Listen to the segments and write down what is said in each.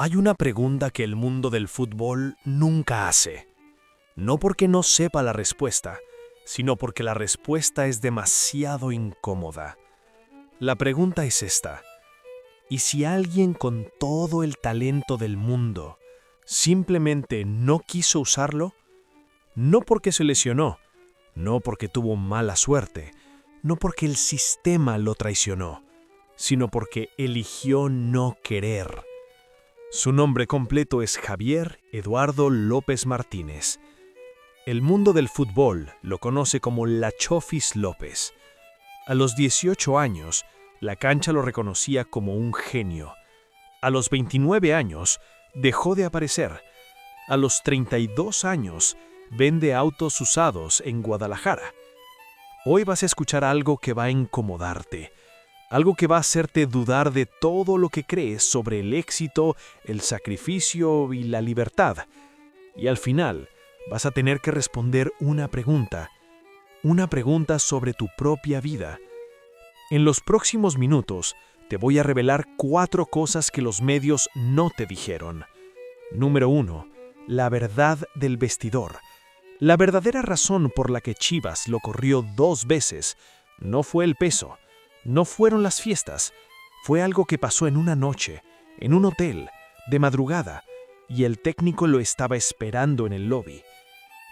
Hay una pregunta que el mundo del fútbol nunca hace. No porque no sepa la respuesta, sino porque la respuesta es demasiado incómoda. La pregunta es esta: ¿y si alguien con todo el talento del mundo simplemente no quiso usarlo? No porque se lesionó, no porque tuvo mala suerte, no porque el sistema lo traicionó, sino porque eligió no querer. Su nombre completo es Javier Eduardo López Martínez. El mundo del fútbol lo conoce como la Chofis López. A los 18 años, la cancha lo reconocía como un genio. A los 29 años, dejó de aparecer. A los 32 años, vende autos usados en Guadalajara. Hoy vas a escuchar algo que va a incomodarte, algo que va a hacerte dudar de todo lo que crees sobre el éxito, el sacrificio y la libertad. Y al final, vas a tener que responder una pregunta sobre tu propia vida. En los próximos minutos, te voy a revelar 4 cosas que los medios no te dijeron. Número 1. La verdad del vestidor. La verdadera razón por la que Chivas lo corrió 2 veces no fue el peso, no fueron las fiestas, fue algo que pasó en una noche, en un hotel, de madrugada, y el técnico lo estaba esperando en el lobby.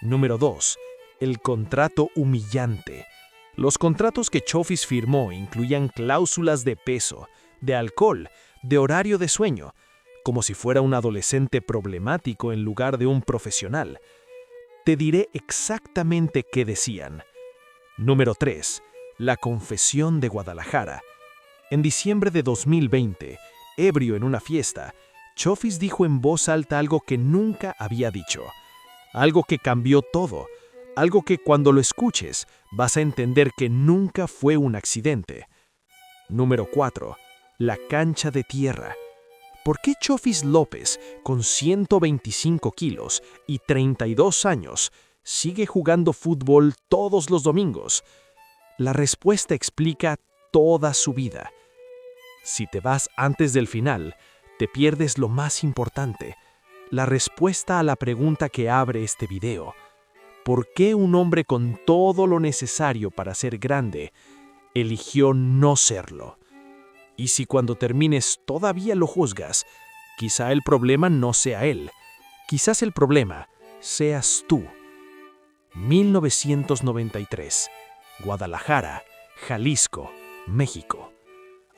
Número 2. El contrato humillante. Los contratos que Chofis firmó incluían cláusulas de peso, de alcohol, de horario de sueño, como si fuera un adolescente problemático en lugar de un profesional. Te diré exactamente qué decían. Número 3. La confesión de Guadalajara. En diciembre de 2020, ebrio en una fiesta, Chofis dijo en voz alta algo que nunca había dicho. Algo que cambió todo. Algo que cuando lo escuches vas a entender que nunca fue un accidente. Número 4. La cancha de tierra. ¿Por qué Chofis López, con 125 kilos y 32 años, sigue jugando fútbol todos los domingos? La respuesta explica toda su vida. Si te vas antes del final, te pierdes lo más importante, la respuesta a la pregunta que abre este video. ¿Por qué un hombre con todo lo necesario para ser grande eligió no serlo? Y si cuando termines todavía lo juzgas, quizá el problema no sea él, quizás el problema seas tú. 1993. Guadalajara, Jalisco, México.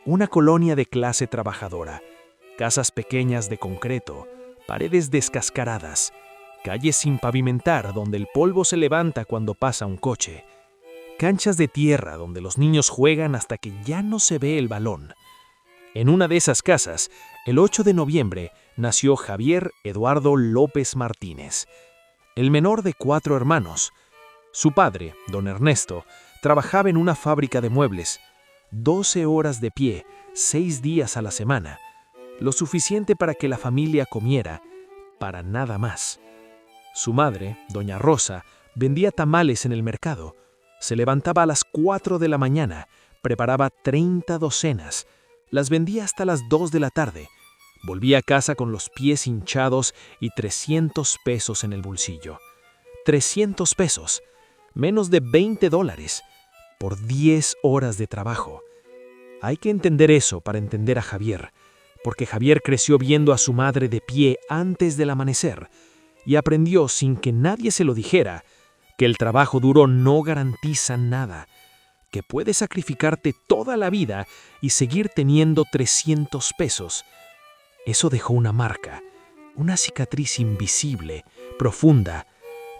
Una colonia de clase trabajadora, casas pequeñas de concreto, paredes descascaradas, calles sin pavimentar donde el polvo se levanta cuando pasa un coche, canchas de tierra donde los niños juegan hasta que ya no se ve el balón. En una de esas casas, el 8 de noviembre, nació Javier Eduardo López Martínez, el menor de 4 hermanos. Su padre, don Ernesto, trabajaba en una fábrica de muebles, 12 horas de pie, 6 días a la semana, lo suficiente para que la familia comiera, para nada más. Su madre, doña Rosa, vendía tamales en el mercado. Se levantaba a las 4 de la mañana, preparaba 30 docenas, las vendía hasta las 2 de la tarde. Volvía a casa con los pies hinchados y 300 pesos en el bolsillo. 300 pesos, menos de $20, por 10 horas de trabajo. Hay que entender eso para entender a Javier, porque Javier creció viendo a su madre de pie antes del amanecer y aprendió sin que nadie se lo dijera que el trabajo duro no garantiza nada, que puedes sacrificarte toda la vida y seguir teniendo 300 pesos. Eso dejó una marca, una cicatriz invisible, profunda,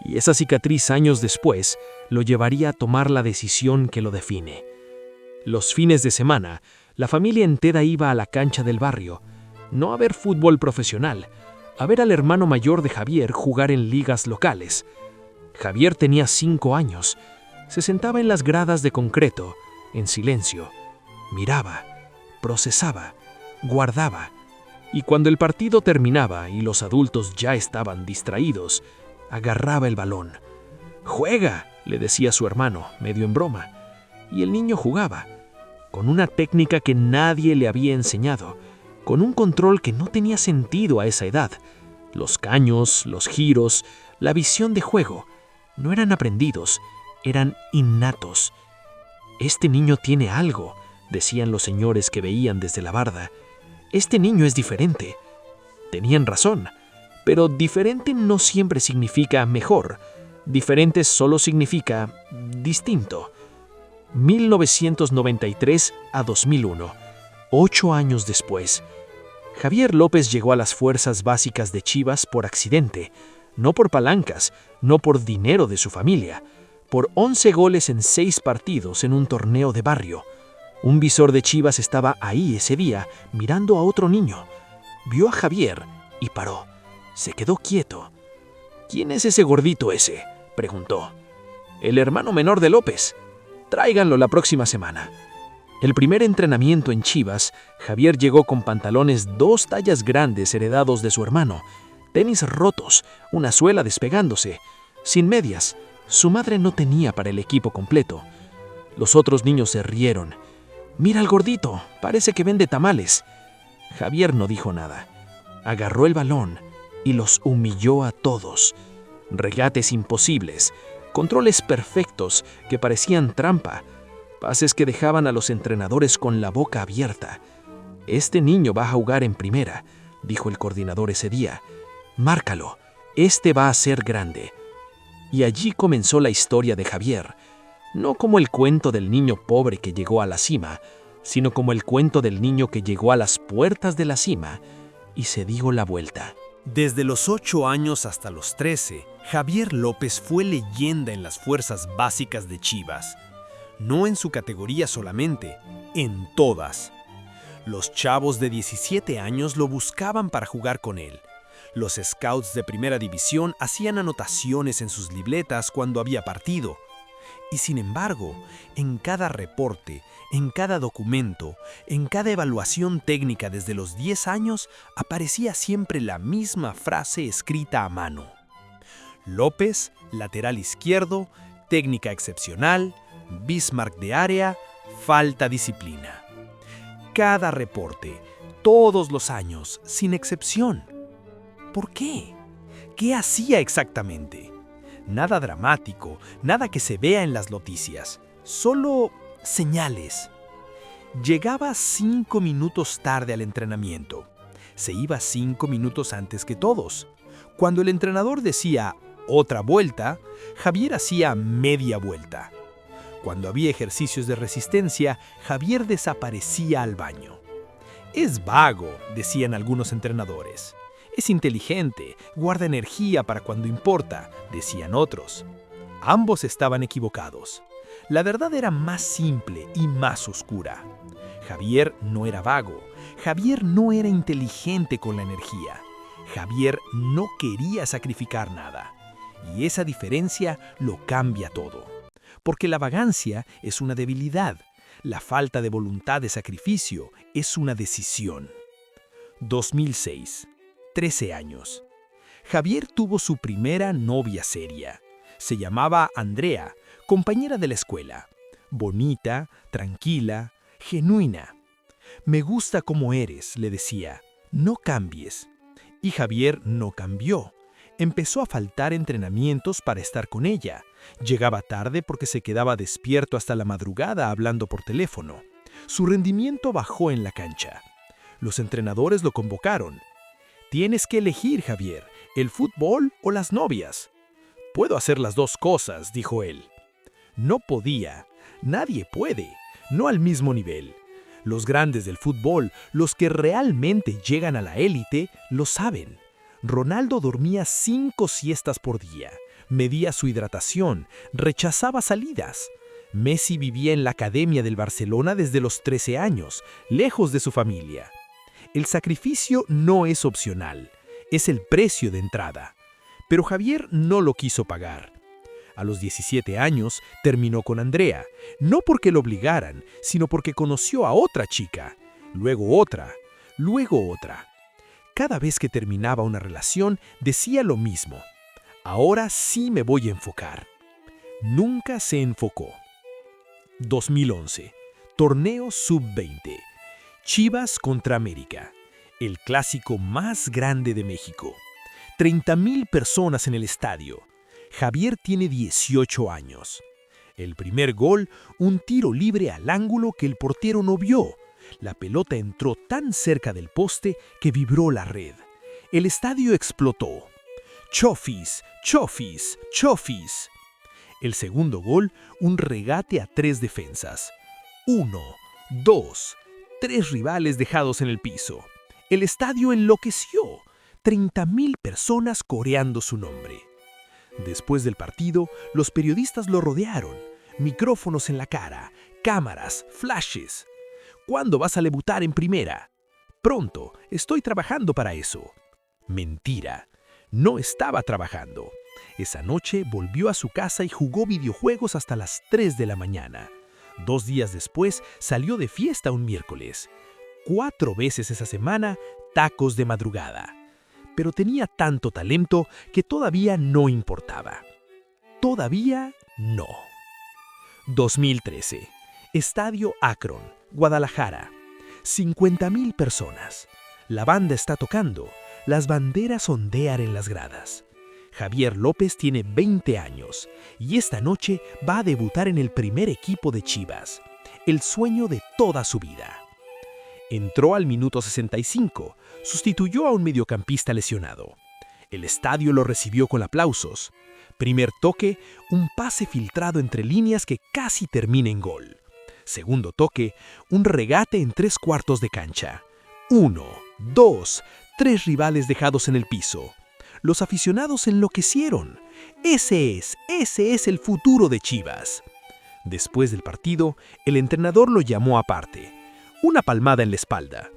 y esa cicatriz años después lo llevaría a tomar la decisión que lo define. Los fines de semana, la familia entera iba a la cancha del barrio, no a ver fútbol profesional, a ver al hermano mayor de Javier jugar en ligas locales. Javier tenía 5 años, se sentaba en las gradas de concreto, en silencio, miraba, procesaba, guardaba, y cuando el partido terminaba y los adultos ya estaban distraídos, agarraba el balón. «¡Juega!», le decía su hermano, medio en broma. Y el niño jugaba, con una técnica que nadie le había enseñado, con un control que no tenía sentido a esa edad. Los caños, los giros, la visión de juego, no eran aprendidos, eran innatos. «Este niño tiene algo», decían los señores que veían desde la barda. «Este niño es diferente». Tenían razón, pero diferente no siempre significa mejor. Diferente solo significa distinto. 1993 a 2001, 8 años después. Javier López llegó a las fuerzas básicas de Chivas por accidente, no por palancas, no por dinero de su familia, por 11 goles en 6 partidos en un torneo de barrio. Un visor de Chivas estaba ahí ese día, mirando a otro niño. Vio a Javier y paró. Se quedó quieto. «¿Quién es ese gordito ese?», preguntó. «El hermano menor de López. Tráiganlo la próxima semana». El primer entrenamiento en Chivas, Javier llegó con pantalones 2 tallas grandes heredados de su hermano, tenis rotos, una suela despegándose, sin medias. Su madre no tenía para el equipo completo. Los otros niños se rieron. «Mira al gordito, parece que vende tamales». Javier no dijo nada. Agarró el balón y los humilló a todos. Regates imposibles, controles perfectos que parecían trampa, pases que dejaban a los entrenadores con la boca abierta. «Este niño va a jugar en primera», dijo el coordinador ese día. «Márcalo, este va a ser grande». Y allí comenzó la historia de Javier, no como el cuento del niño pobre que llegó a la cima, sino como el cuento del niño que llegó a las puertas de la cima y se dio la vuelta. Desde los 8 años hasta los 13, Javier López fue leyenda en las fuerzas básicas de Chivas. No en su categoría solamente, en todas. Los chavos de 17 años lo buscaban para jugar con él. Los scouts de primera división hacían anotaciones en sus libretas cuando había partido. Y sin embargo, en cada reporte, en cada documento, en cada evaluación técnica desde los 10 años, aparecía siempre la misma frase escrita a mano. López, lateral izquierdo, técnica excepcional, Bismarck de área, falta disciplina. Cada reporte, todos los años, sin excepción. ¿Por qué? ¿Qué hacía exactamente? Nada dramático, nada que se vea en las noticias, solo señales. Llegaba 5 minutos tarde al entrenamiento. Se iba 5 minutos antes que todos. Cuando el entrenador decía «otra vuelta», Javier hacía media vuelta. Cuando había ejercicios de resistencia, Javier desaparecía al baño. «Es vago», decían algunos entrenadores. «Es inteligente, guarda energía para cuando importa», decían otros. Ambos estaban equivocados. La verdad era más simple y más oscura. Javier no era vago. Javier no era inteligente con la energía. Javier no quería sacrificar nada. Y esa diferencia lo cambia todo. Porque la vagancia es una debilidad. La falta de voluntad de sacrificio es una decisión. 2006. 13 años. Javier tuvo su primera novia seria. Se llamaba Andrea, compañera de la escuela. Bonita, tranquila, genuina. «Me gusta como eres», le decía. «No cambies». Y Javier no cambió. Empezó a faltar entrenamientos para estar con ella. Llegaba tarde porque se quedaba despierto hasta la madrugada hablando por teléfono. Su rendimiento bajó en la cancha. Los entrenadores lo convocaron. «Tienes que elegir, Javier, el fútbol o las novias». «Puedo hacer las dos cosas», dijo él. No podía. Nadie puede. No al mismo nivel. Los grandes del fútbol, los que realmente llegan a la élite, lo saben. Ronaldo dormía 5 siestas por día, medía su hidratación, rechazaba salidas. Messi vivía en la academia del Barcelona desde los 13 años, lejos de su familia. El sacrificio no es opcional, es el precio de entrada. Pero Javier no lo quiso pagar. A los 17 años terminó con Andrea, no porque lo obligaran, sino porque conoció a otra chica, luego otra, luego otra. Cada vez que terminaba una relación decía lo mismo: «Ahora sí me voy a enfocar». Nunca se enfocó. 2011. Torneo Sub-20. Chivas contra América. el clásico más grande de México. 30,000 personas en el estadio. Javier tiene 18 años. El primer gol, un tiro libre al ángulo que el portero no vio. La pelota entró tan cerca del poste que vibró la red. El estadio explotó. ¡Chofis! ¡Chofis! ¡Chofis! El segundo gol, un regate a 3 defensas. 1, 2, 3 rivales dejados en el piso. El estadio enloqueció. 30,000 personas coreando su nombre. Después del partido, los periodistas lo rodearon. Micrófonos en la cara, cámaras, flashes. ¿Cuándo vas a debutar en primera? Pronto, estoy trabajando para eso. Mentira. No estaba trabajando. Esa noche volvió a su casa y jugó videojuegos hasta las 3 de la mañana. 2 días después salió de fiesta un miércoles. 4 veces esa semana, tacos de madrugada. Pero tenía tanto talento que todavía no importaba. Todavía no. 2013. Estadio Akron, Guadalajara. 50,000 personas. La banda está tocando. Las banderas ondean en las gradas. Javier López tiene 20 años y esta noche va a debutar en el primer equipo de Chivas. El sueño de toda su vida. Entró al minuto 65, sustituyó a un mediocampista lesionado. El estadio lo recibió con aplausos. Primer toque, un pase filtrado entre líneas que casi termina en gol. Segundo toque, un regate en 3/4 de cancha. 1, 2, 3 rivales dejados en el piso. Los aficionados enloquecieron. Ese es el futuro de Chivas. Después del partido, el entrenador lo llamó aparte. Una palmada en la espalda.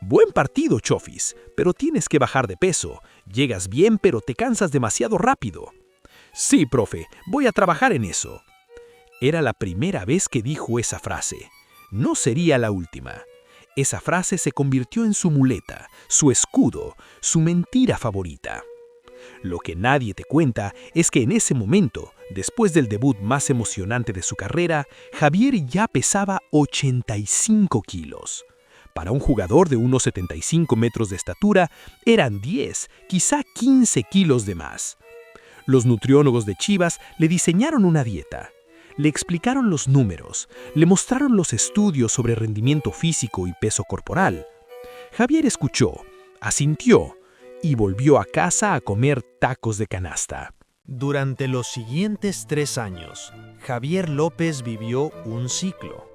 Buen partido, Chofis, pero tienes que bajar de peso. Llegas bien, pero te cansas demasiado rápido. Sí, profe, voy a trabajar en eso. Era la primera vez que dijo esa frase. No sería la última. Esa frase se convirtió en su muleta, su escudo, su mentira favorita. Lo que nadie te cuenta es que en ese momento, después del debut más emocionante de su carrera, Javier ya pesaba 85 kilos. Para un jugador de unos 75 metros de estatura, eran 10, quizá 15 kilos de más. Los nutriólogos de Chivas le diseñaron una dieta. Le explicaron los números, le mostraron los estudios sobre rendimiento físico y peso corporal. Javier escuchó, asintió y volvió a casa a comer tacos de canasta. Durante los siguientes 3 años, Javier López vivió un ciclo.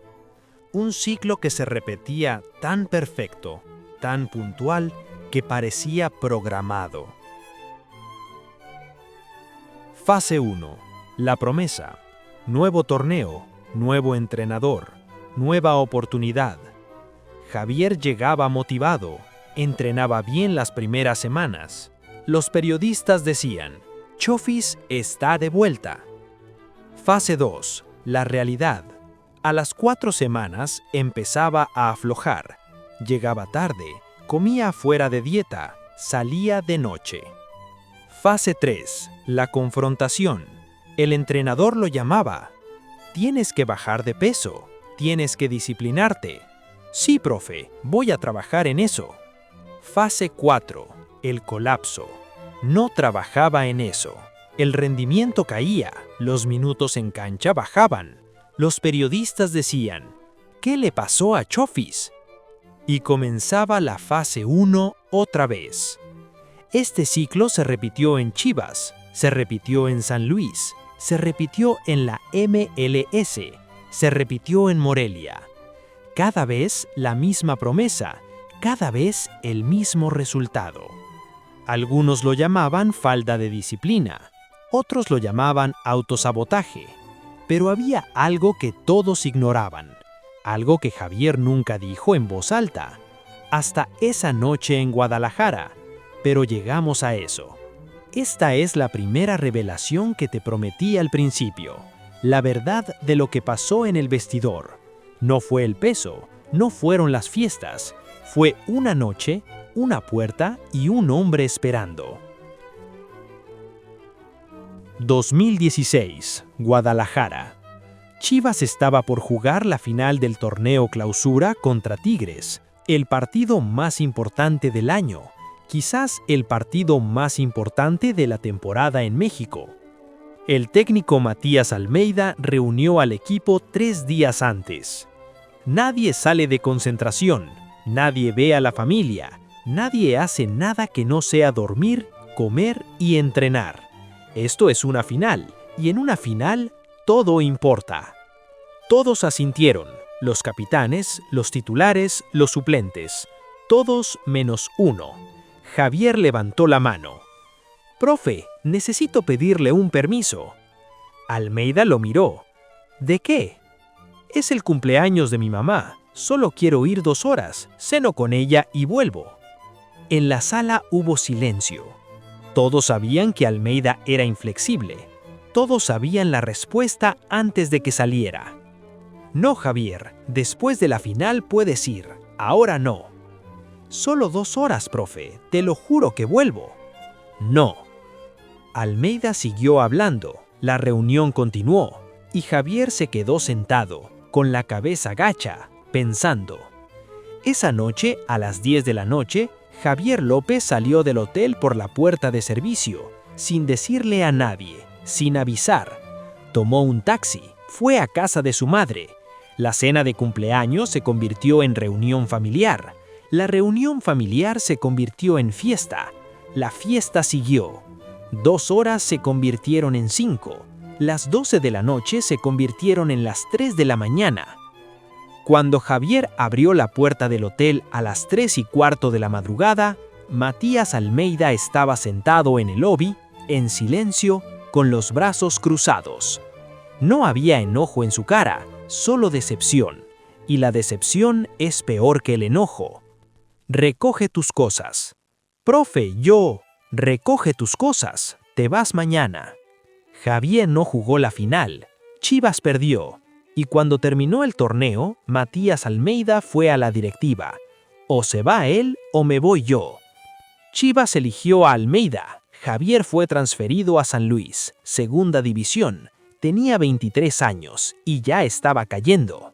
Un ciclo que se repetía tan perfecto, tan puntual, que parecía programado. Fase 1. La promesa. Nuevo torneo, nuevo entrenador, nueva oportunidad. Javier llegaba motivado, entrenaba bien las primeras semanas. Los periodistas decían, Chofis está de vuelta. Fase 2. La realidad. A las 4 semanas empezaba a aflojar. Llegaba tarde, comía fuera de dieta, salía de noche. Fase 3. La confrontación. El entrenador lo llamaba. Tienes que bajar de peso, tienes que disciplinarte. Sí, profe, voy a trabajar en eso. Fase 4. El colapso. No trabajaba en eso. El rendimiento caía, los minutos en cancha bajaban. Los periodistas decían, ¿qué le pasó a Chofis? Y comenzaba la fase 1 otra vez. Este ciclo se repitió en Chivas, se repitió en San Luis, se repitió en la MLS, se repitió en Morelia. Cada vez la misma promesa, cada vez el mismo resultado. Algunos lo llamaban falta de disciplina, otros lo llamaban autosabotaje, pero había algo que todos ignoraban, algo que Javier nunca dijo en voz alta, hasta esa noche en Guadalajara, pero llegamos a eso. Esta es la primera revelación que te prometí al principio, la verdad de lo que pasó en el vestidor. No fue el peso, no fueron las fiestas, fue una noche, una puerta y un hombre esperando. 2016, Guadalajara. Chivas estaba por jugar la final del torneo Clausura contra Tigres. El partido más importante del año, quizás el partido más importante de la temporada en México. El técnico Matías Almeida reunió al equipo 3 días antes. Nadie sale de concentración, nadie ve a la familia, nadie hace nada que no sea dormir, comer y entrenar. Esto es una final, y en una final todo importa. Todos asintieron, los capitanes, los titulares, los suplentes, todos menos uno. Javier levantó la mano. «Profe, necesito pedirle un permiso». Almeida lo miró. «¿De qué?» «Es el cumpleaños de mi mamá. Solo quiero ir 2 horas. Ceno con ella y vuelvo». En la sala hubo silencio. Todos sabían que Almeida era inflexible. Todos sabían la respuesta antes de que saliera. «No, Javier, después de la final puedes ir. Ahora no». «Solo 2 horas, profe. Te lo juro que vuelvo». «No». Almeida siguió hablando. La reunión continuó, y Javier se quedó sentado, con la cabeza gacha, pensando. Esa noche, a las 10 de la noche, Javier López salió del hotel por la puerta de servicio, sin decirle a nadie, sin avisar. Tomó un taxi, fue a casa de su madre. La cena de cumpleaños se convirtió en reunión familiar. La reunión familiar se convirtió en fiesta. La fiesta siguió. 2 horas se convirtieron en 5. Las 12 de la noche se convirtieron en las 3 de la mañana. Cuando Javier abrió la puerta del hotel a las 3:15 de la madrugada, Matías Almeida estaba sentado en el lobby, en silencio, con los brazos cruzados. No había enojo en su cara, solo decepción. Y la decepción es peor que el enojo. «Recoge tus cosas». «Profe, yo». «Recoge tus cosas, te vas mañana». Javier no jugó la final. Chivas perdió. Y cuando terminó el torneo, Matías Almeida fue a la directiva. «O se va él o me voy yo». Chivas eligió a Almeida. Javier fue transferido a San Luis, segunda división. Tenía 23 años y ya estaba cayendo.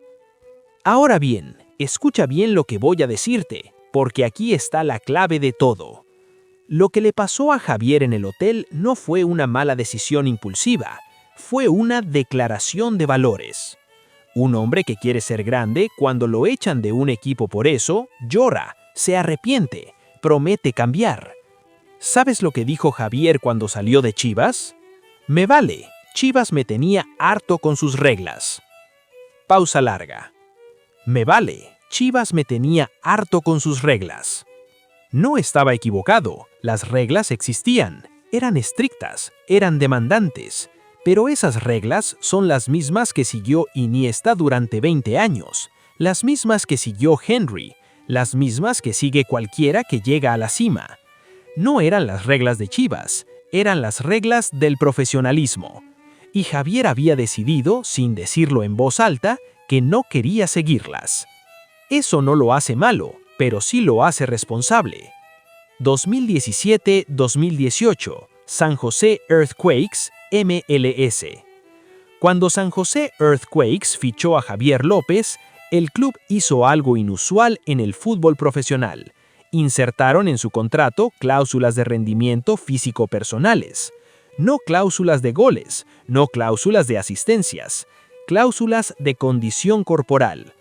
Ahora bien, escucha bien lo que voy a decirte, porque aquí está la clave de todo. Lo que le pasó a Javier en el hotel no fue una mala decisión impulsiva, fue una declaración de valores. Un hombre que quiere ser grande, cuando lo echan de un equipo por eso, llora, se arrepiente, promete cambiar. ¿Sabes lo que dijo Javier cuando salió de Chivas? «Me vale, Chivas me tenía harto con sus reglas». Pausa larga. «Me vale, Chivas me tenía harto con sus reglas». No estaba equivocado, las reglas existían, eran estrictas, eran demandantes, pero esas reglas son las mismas que siguió Iniesta durante 20 años, las mismas que siguió Henry, las mismas que sigue cualquiera que llega a la cima. No eran las reglas de Chivas, eran las reglas del profesionalismo. Y Javier había decidido, sin decirlo en voz alta, que no quería seguirlas. Eso no lo hace malo, pero sí lo hace responsable. 2017-2018, San José Earthquakes, MLS. Cuando San José Earthquakes fichó a Javier López, el club hizo algo inusual en el fútbol profesional. Insertaron en su contrato cláusulas de rendimiento físico personales. No cláusulas de goles, no cláusulas de asistencias, cláusulas de condición corporal.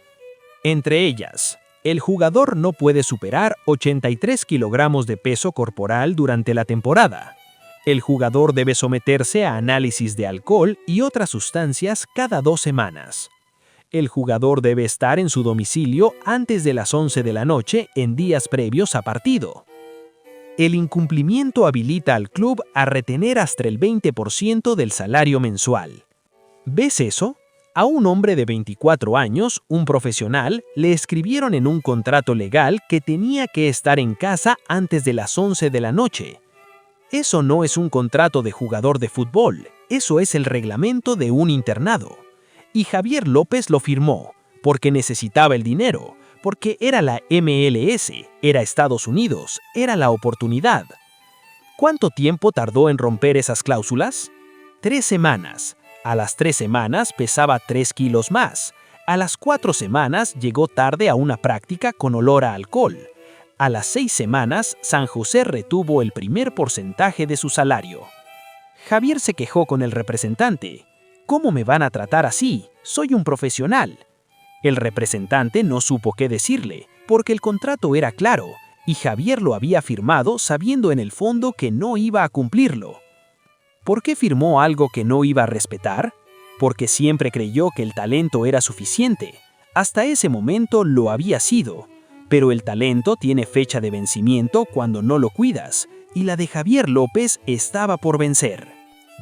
Entre ellas, el jugador no puede superar 83 kilogramos de peso corporal durante la temporada. El jugador debe someterse a análisis de alcohol y otras sustancias cada 2 semanas. El jugador debe estar en su domicilio antes de las 11 de la noche en días previos a partido. El incumplimiento habilita al club a retener hasta el 20% del salario mensual. ¿Ves eso? A un hombre de 24 años, un profesional, le escribieron en un contrato legal que tenía que estar en casa antes de las 11 de la noche. Eso no es un contrato de jugador de fútbol, eso es el reglamento de un internado. Y Javier López lo firmó, porque necesitaba el dinero, porque era la MLS, era Estados Unidos, era la oportunidad. ¿Cuánto tiempo tardó en romper esas cláusulas? 3 semanas. A las 3 semanas pesaba 3 kilos más. A las 4 semanas llegó tarde a una práctica con olor a alcohol. A las 6 semanas, San José retuvo el primer porcentaje de su salario. Javier se quejó con el representante. ¿Cómo me van a tratar así? Soy un profesional. El representante no supo qué decirle, porque el contrato era claro, y Javier lo había firmado sabiendo en el fondo que no iba a cumplirlo. ¿Por qué firmó algo que no iba a respetar? Porque siempre creyó que el talento era suficiente. Hasta ese momento lo había sido. Pero el talento tiene fecha de vencimiento cuando no lo cuidas, y la de Javier López estaba por vencer.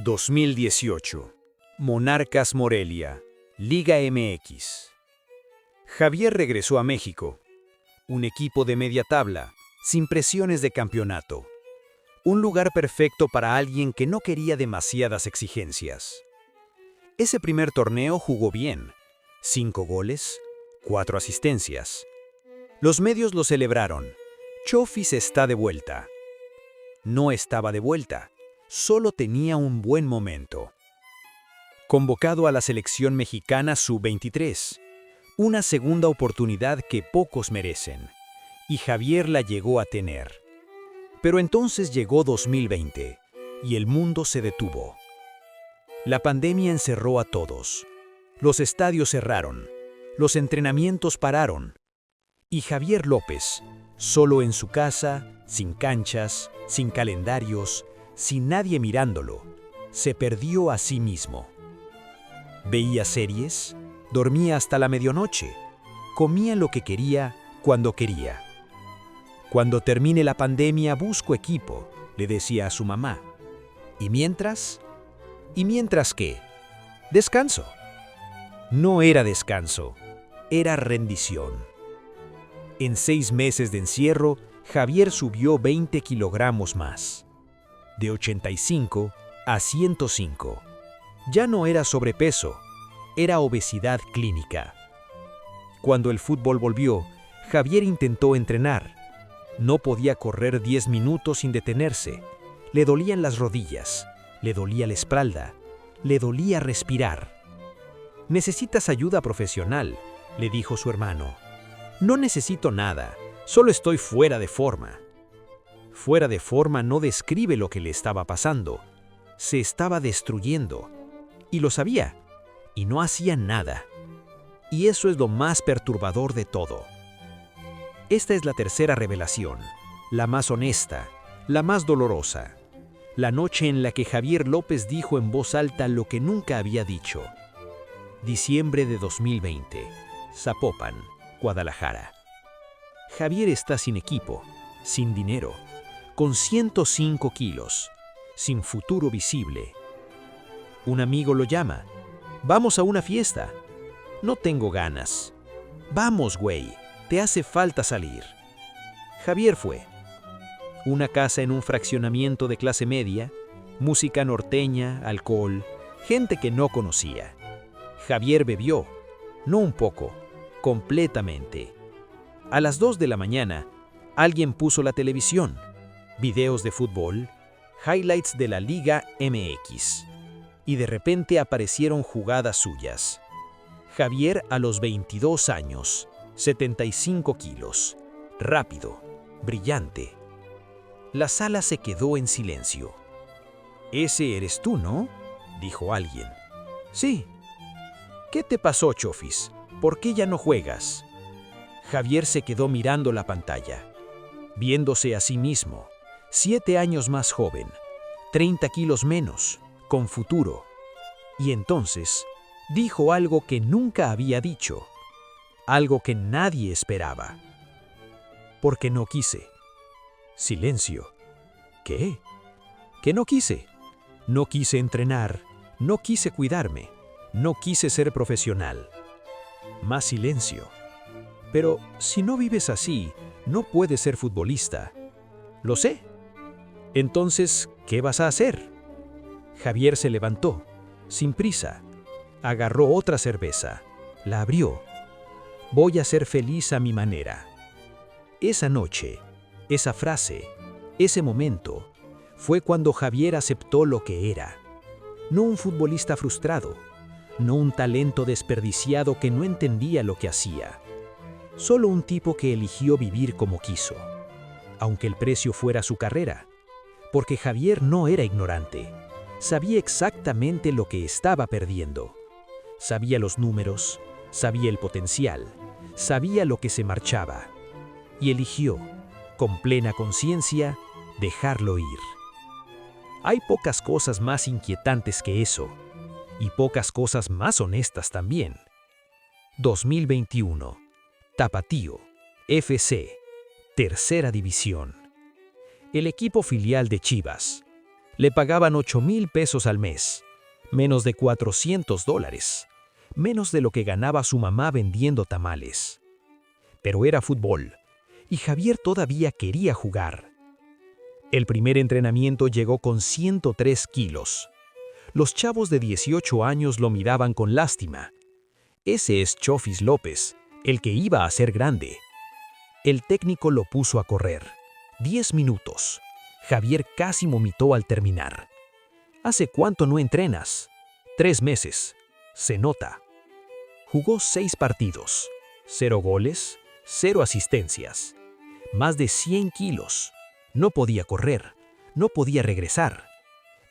2018. Monarcas Morelia, Liga MX. Javier regresó a México. Un equipo de media tabla, sin presiones de campeonato. Un lugar perfecto para alguien que no quería demasiadas exigencias. Ese primer torneo jugó bien. 5 goles, 4 asistencias. Los medios lo celebraron. Chofis está de vuelta. No estaba de vuelta, solo tenía un buen momento. Convocado a la selección mexicana sub-23, una segunda oportunidad que pocos merecen, y Javier la llegó a tener. Pero entonces llegó 2020, y el mundo se detuvo. La pandemia encerró a todos. Los estadios cerraron, los entrenamientos pararon, y Javier López, solo en su casa, sin canchas, sin calendarios, sin nadie mirándolo, se perdió a sí mismo. Veía series, dormía hasta la medianoche, comía lo que quería, cuando quería. Cuando termine la pandemia busco equipo, le decía a su mamá. ¿Y mientras? ¿Y mientras qué? Descanso. No era descanso, era rendición. En 6 meses de encierro, Javier subió 20 kilogramos más. De 85 a 105. Ya no era sobrepeso, era obesidad clínica. Cuando el fútbol volvió, Javier intentó entrenar. No podía correr 10 minutos sin detenerse. Le dolían las rodillas, le dolía la espalda, le dolía respirar. «Necesitas ayuda profesional», le dijo su hermano. «No necesito nada, solo estoy fuera de forma». Fuera de forma no describe lo que le estaba pasando. Se estaba destruyendo. Y lo sabía. Y no hacía nada. Y eso es lo más perturbador de todo. Esta es la tercera revelación, la más honesta, la más dolorosa. La noche en la que Javier López dijo en voz alta lo que nunca había dicho. Diciembre de 2020, Zapopan, Guadalajara. Javier está sin equipo, sin dinero, con 105 kilos, sin futuro visible. Un amigo lo llama. «Vamos a una fiesta». «No tengo ganas». «Vamos, güey, te hace falta salir». Javier fue. Una casa en un fraccionamiento de clase media, música norteña, alcohol, gente que no conocía. Javier bebió, no un poco, completamente. A las 2 de la mañana, alguien puso la televisión, videos de fútbol, highlights de la Liga MX, y de repente aparecieron jugadas suyas. Javier a los 22 años, 75 kilos, rápido, brillante. La sala se quedó en silencio. «Ese eres tú, ¿no?», dijo alguien. «Sí». «¿Qué te pasó, Chofis? ¿Por qué ya no juegas?». Javier se quedó mirando la pantalla, viéndose a sí mismo, 7 años más joven, 30 kilos menos, con futuro. Y entonces dijo algo que nunca había dicho, algo que nadie esperaba. «Porque no quise». Silencio. ¿Qué? Que no quise. No quise entrenar, no quise cuidarme, no quise ser profesional. Más silencio. «Pero si no vives así, no puedes ser futbolista». «Lo sé». «Entonces, ¿qué vas a hacer?». Javier se levantó, sin prisa. Agarró otra cerveza, la abrió. «Voy a ser feliz a mi manera». Esa noche, esa frase, ese momento, fue cuando Javier aceptó lo que era. No un futbolista frustrado, no un talento desperdiciado que no entendía lo que hacía. Solo un tipo que eligió vivir como quiso, aunque el precio fuera su carrera, porque Javier no era ignorante. Sabía exactamente lo que estaba perdiendo. Sabía los números, sabía el potencial, sabía lo que se marchaba. Y eligió, con plena conciencia, dejarlo ir. Hay pocas cosas más inquietantes que eso, y pocas cosas más honestas también. 2021. Tapatío, FC, Tercera División. El equipo filial de Chivas. Le pagaban 8,000 pesos al mes, menos de $400, menos de lo que ganaba su mamá vendiendo tamales. Pero era fútbol, y Javier todavía quería jugar. El primer entrenamiento llegó con 103 kilos. Los chavos de 18 años lo miraban con lástima. Ese es Chofis López, el que iba a ser grande. El técnico lo puso a correr. 10 minutos. Javier casi vomitó al terminar. ¿Hace cuánto no entrenas? 3 meses. Se nota. Jugó 6 partidos. 0 goles, 0 asistencias. Más de 100 kilos. No podía correr. No podía regresar.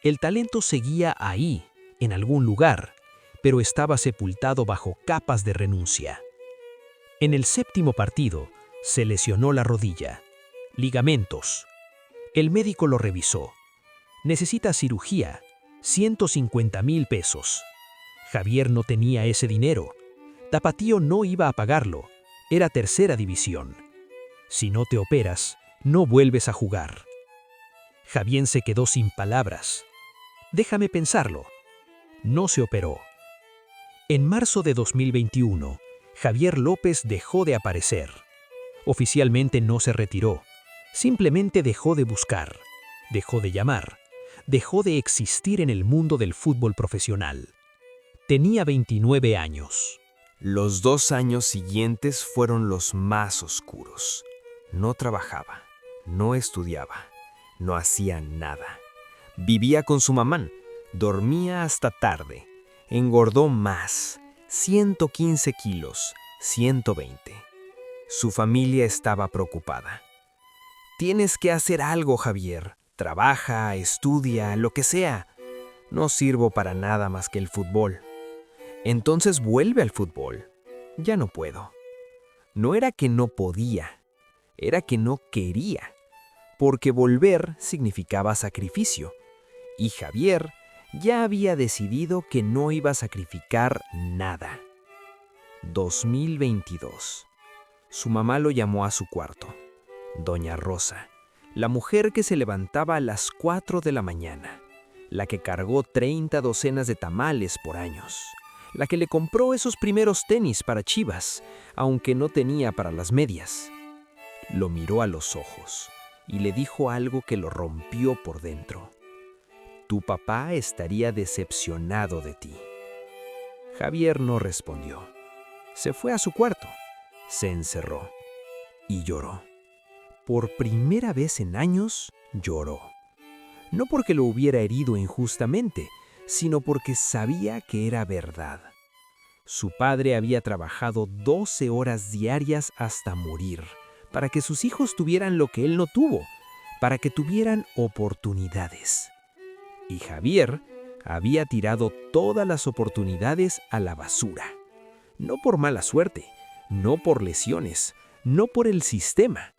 El talento seguía ahí, en algún lugar, pero estaba sepultado bajo capas de renuncia. En el 7º partido, se lesionó la rodilla. Ligamentos. El médico lo revisó. Necesita cirugía. 150,000 pesos. Javier no tenía ese dinero. Tapatío no iba a pagarlo. Era Tercera División. Si no te operas, no vuelves a jugar. Javier se quedó sin palabras. Déjame pensarlo. No se operó. En marzo de 2021, Javier López dejó de aparecer. Oficialmente no se retiró. Simplemente dejó de buscar, dejó de llamar, dejó de existir en el mundo del fútbol profesional. Tenía 29 años. Los 2 años siguientes fueron los más oscuros. No trabajaba, no estudiaba, no hacía nada. Vivía con su mamá, dormía hasta tarde, engordó más, 115 kilos, 120. Su familia estaba preocupada. Tienes que hacer algo, Javier. Trabaja, estudia, lo que sea. No sirvo para nada más que el fútbol. Entonces vuelve al fútbol. Ya no puedo. No era que no podía, era que no quería, porque volver significaba sacrificio. Y Javier ya había decidido que no iba a sacrificar nada. 2022. Su mamá lo llamó a su cuarto. Doña Rosa, la mujer que se levantaba a las 4 de la mañana, la que cargó 30 docenas de tamales por años, la que le compró esos primeros tenis para Chivas, aunque no tenía para las medias. Lo miró a los ojos y le dijo algo que lo rompió por dentro. Tu papá estaría decepcionado de ti. Javier no respondió. Se fue a su cuarto, se encerró y lloró. Por primera vez en años, lloró. No porque lo hubiera herido injustamente, sino porque sabía que era verdad. Su padre había trabajado 12 horas diarias hasta morir, para que sus hijos tuvieran lo que él no tuvo, para que tuvieran oportunidades. Y Javier había tirado todas las oportunidades a la basura. No por mala suerte, no por lesiones, no por el sistema,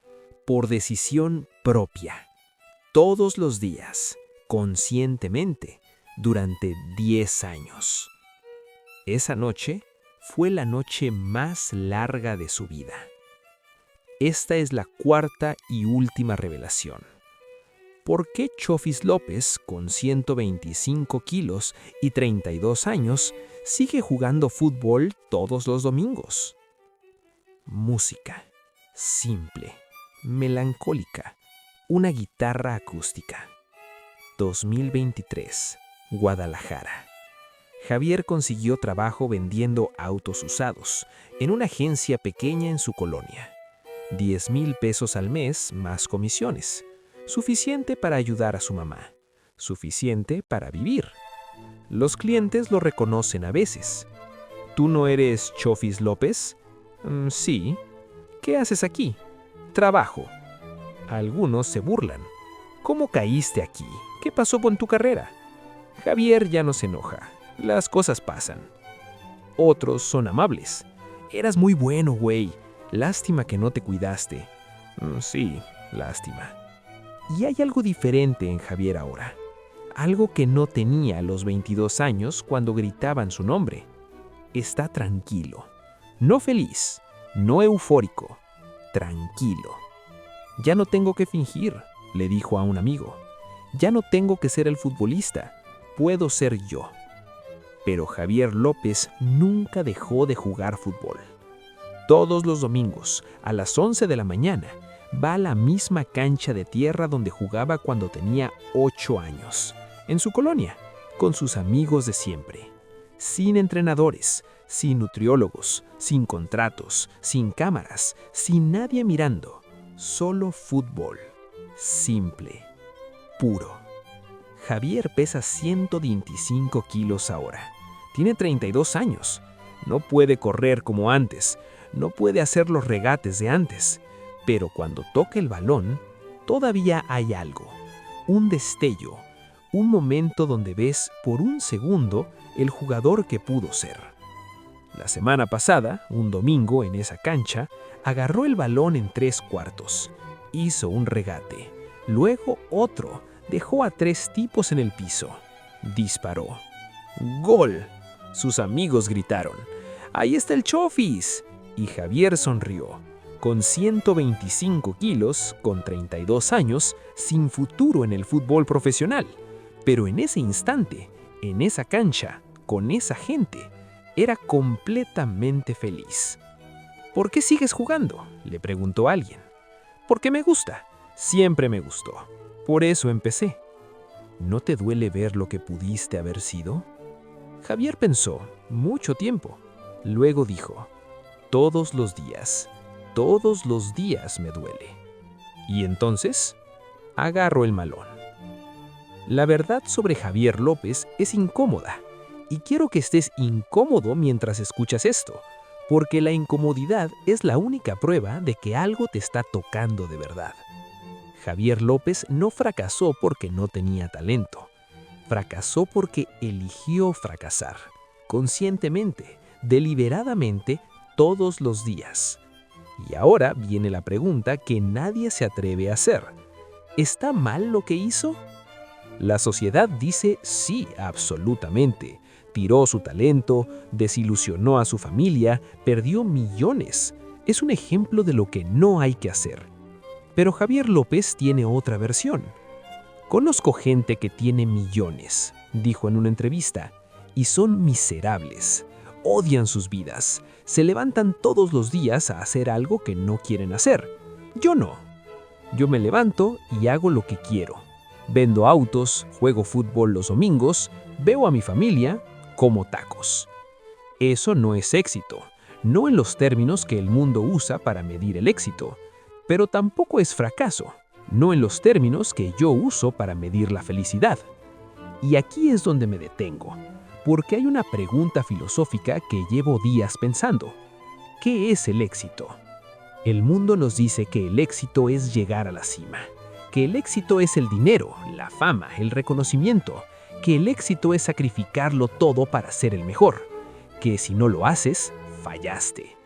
por decisión propia. Todos los días, conscientemente, durante 10 años. Esa noche fue la noche más larga de su vida. Esta es la 4ª y última revelación. ¿Por qué Chofis López, con 125 kilos y 32 años, sigue jugando fútbol todos los domingos? Música. Simple. Melancólica. Una guitarra acústica. 2023. Guadalajara. Javier consiguió trabajo vendiendo autos usados en una agencia pequeña en su colonia. 10,000 pesos al mes más comisiones. Suficiente para ayudar a su mamá. Suficiente para vivir. Los clientes lo reconocen a veces. ¿Tú no eres Chofis López? Sí. ¿Qué haces aquí? Trabajo. Algunos se burlan. ¿Cómo caíste aquí? ¿Qué pasó con tu carrera? Javier ya no se enoja. Las cosas pasan. Otros son amables. Eras muy bueno, güey. Lástima que no te cuidaste. Sí, lástima. Y hay algo diferente en Javier ahora. Algo que no tenía a los 22 años cuando gritaban su nombre. Está tranquilo. No feliz, no eufórico. Tranquilo. Ya no tengo que fingir, le dijo a un amigo. Ya no tengo que ser el futbolista. Puedo ser yo. Pero Javier López nunca dejó de jugar fútbol. Todos los domingos, a las 11 de la mañana, va a la misma cancha de tierra donde jugaba cuando tenía 8 años, en su colonia, con sus amigos de siempre. Sin entrenadores, sin nutriólogos, sin contratos, sin cámaras, sin nadie mirando. Solo fútbol. Simple. Puro. Javier pesa 125 kilos ahora. Tiene 32 años. No puede correr como antes. No puede hacer los regates de antes. Pero cuando toca el balón, todavía hay algo. Un destello. Un momento donde ves por un segundo el jugador que pudo ser. La semana pasada, un domingo en esa cancha, agarró el balón en 3/4. Hizo un regate. Luego otro. Dejó a 3 tipos en el piso. Disparó. ¡Gol! Sus amigos gritaron. ¡Ahí está el Chofis! Y Javier sonrió. Con 125 kilos, con 32 años, sin futuro en el fútbol profesional. Pero en ese instante, en esa cancha, con esa gente, era completamente feliz. ¿Por qué sigues jugando?, le preguntó alguien. Porque me gusta. Siempre me gustó. Por eso empecé. ¿No te duele ver lo que pudiste haber sido? Javier pensó mucho tiempo. Luego dijo, todos los días me duele. Y entonces, agarro el malón. La verdad sobre Javier López es incómoda. Y quiero que estés incómodo mientras escuchas esto, porque la incomodidad es la única prueba de que algo te está tocando de verdad. Javier López no fracasó porque no tenía talento. Fracasó porque eligió fracasar, conscientemente, deliberadamente, todos los días. Y ahora viene la pregunta que nadie se atreve a hacer. ¿Está mal lo que hizo? La sociedad dice sí, absolutamente. Tiró su talento, desilusionó a su familia, perdió millones. Es un ejemplo de lo que no hay que hacer. Pero Javier López tiene otra versión. Conozco gente que tiene millones, dijo en una entrevista, y son miserables. Odian sus vidas. Se levantan todos los días a hacer algo que no quieren hacer. Yo no. Yo me levanto y hago lo que quiero. Vendo autos, juego fútbol los domingos, veo a mi familia, como tacos. Eso no es éxito, no en los términos que el mundo usa para medir el éxito. Pero tampoco es fracaso, no en los términos que yo uso para medir la felicidad. Y aquí es donde me detengo, porque hay una pregunta filosófica que llevo días pensando. ¿Qué es el éxito? El mundo nos dice que el éxito es llegar a la cima, que el éxito es el dinero, la fama, el reconocimiento, que el éxito es sacrificarlo todo para ser el mejor, que si no lo haces, fallaste.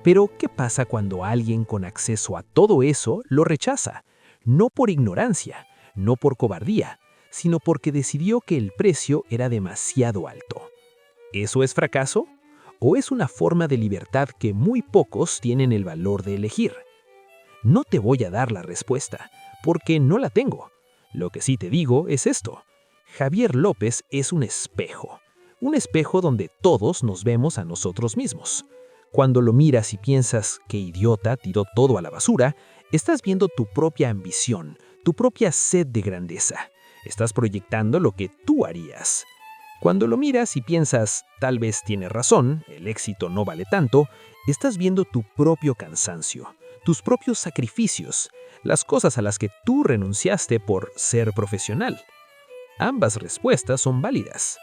Pero, ¿qué pasa cuando alguien con acceso a todo eso lo rechaza? No por ignorancia, no por cobardía, sino porque decidió que el precio era demasiado alto. ¿Eso es fracaso? ¿O es una forma de libertad que muy pocos tienen el valor de elegir? No te voy a dar la respuesta, porque no la tengo. Lo que sí te digo es esto. Javier López es un espejo donde todos nos vemos a nosotros mismos. Cuando lo miras y piensas que idiota tiró todo a la basura, estás viendo tu propia ambición, tu propia sed de grandeza. Estás proyectando lo que tú harías. Cuando lo miras y piensas, tal vez tiene razón, el éxito no vale tanto, estás viendo tu propio cansancio, tus propios sacrificios, las cosas a las que tú renunciaste por ser profesional. Ambas respuestas son válidas.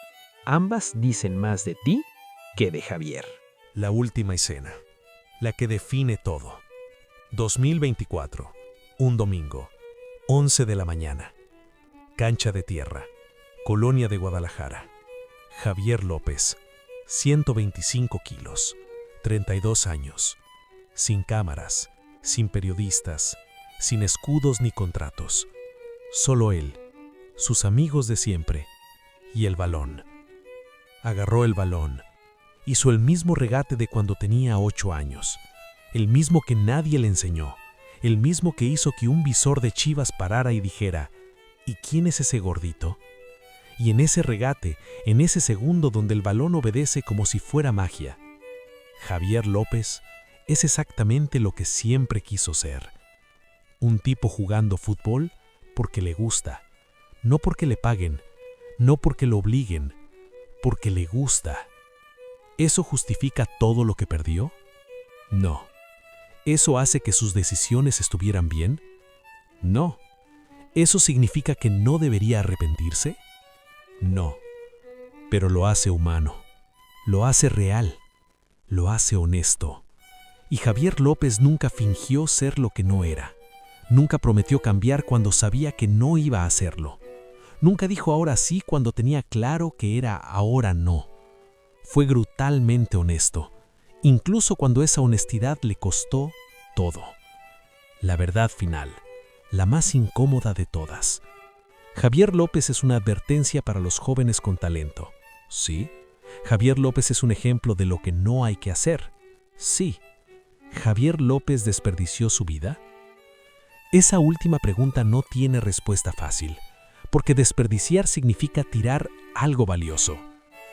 ambas dicen más de ti que de Javier. La última escena, la que define todo. 2024, un domingo, 11 de la mañana. Cancha de tierra, Colonia de Guadalajara. Javier López, 125 kilos, 32 años. Sin cámaras, sin periodistas, sin escudos ni contratos. Solo él, sus amigos de siempre y el balón. Agarró el balón. Hizo el mismo regate de cuando tenía 8 años. El mismo que nadie le enseñó. El mismo que hizo que un visor de Chivas parara y dijera, ¿y quién es ese gordito? Y en ese regate, en ese segundo donde el balón obedece como si fuera magia, Javier López es exactamente lo que siempre quiso ser. Un tipo jugando fútbol porque le gusta, no porque le paguen, no porque lo obliguen, porque le gusta. ¿Eso justifica todo lo que perdió? No. ¿Eso hace que sus decisiones estuvieran bien? No. ¿Eso significa que no debería arrepentirse? No. Pero lo hace humano, lo hace real, lo hace honesto. Y Javier López nunca fingió ser lo que no era. Nunca prometió cambiar cuando sabía que no iba a hacerlo. Nunca dijo ahora sí cuando tenía claro que era ahora no. Fue brutalmente honesto, incluso cuando esa honestidad le costó todo. La verdad final, la más incómoda de todas. Javier López es una advertencia para los jóvenes con talento. Sí. Javier López es un ejemplo de lo que no hay que hacer. Sí. ¿Javier López desperdició su vida? Esa última pregunta no tiene respuesta fácil, porque desperdiciar significa tirar algo valioso.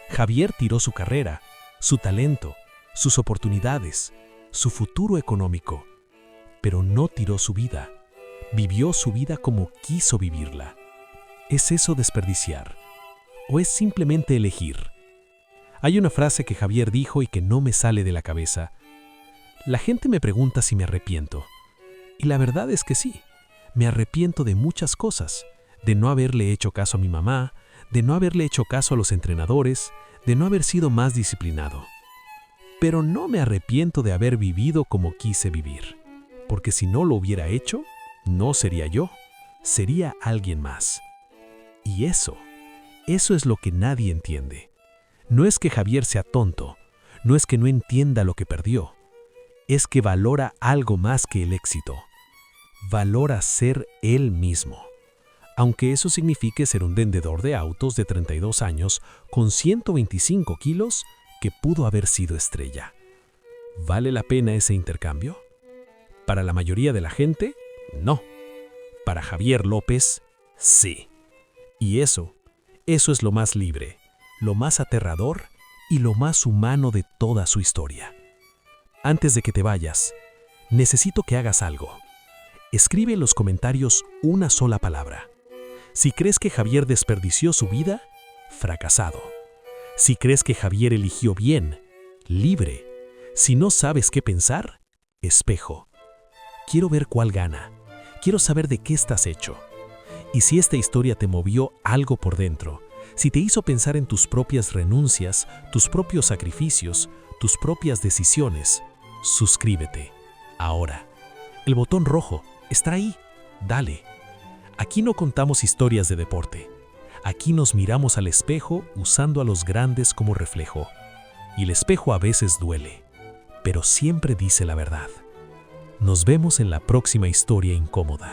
Javier tiró su carrera, su talento, sus oportunidades, su futuro económico, pero no tiró su vida. Vivió su vida como quiso vivirla. ¿Es eso desperdiciar? ¿O es simplemente elegir? Hay una frase que Javier dijo y que no me sale de la cabeza. La gente me pregunta si me arrepiento. Y la verdad es que sí, me arrepiento de muchas cosas. De no haberle hecho caso a mi mamá, de no haberle hecho caso a los entrenadores, de no haber sido más disciplinado. Pero no me arrepiento de haber vivido como quise vivir. Porque si no lo hubiera hecho, no sería yo, sería alguien más. Y eso es lo que nadie entiende. No es que Javier sea tonto, no es que no entienda lo que perdió, es que valora algo más que el éxito. Valora ser él mismo. Aunque eso signifique ser un vendedor de autos de 32 años con 125 kilos que pudo haber sido estrella. ¿Vale la pena ese intercambio? Para la mayoría de la gente, no. Para Javier López, sí. Y eso es lo más libre, lo más aterrador y lo más humano de toda su historia. Antes de que te vayas, necesito que hagas algo. Escribe en los comentarios una sola palabra. Si crees que Javier desperdició su vida, fracasado. Si crees que Javier eligió bien, libre. Si no sabes qué pensar, espejo. Quiero ver cuál gana. Quiero saber de qué estás hecho. Y si esta historia te movió algo por dentro, si te hizo pensar en tus propias renuncias, tus propios sacrificios, tus propias decisiones, suscríbete. Ahora. El botón rojo está ahí. Dale. Aquí no contamos historias de deporte. Aquí nos miramos al espejo usando a los grandes como reflejo. Y el espejo a veces duele, pero siempre dice la verdad. Nos vemos en la próxima historia incómoda.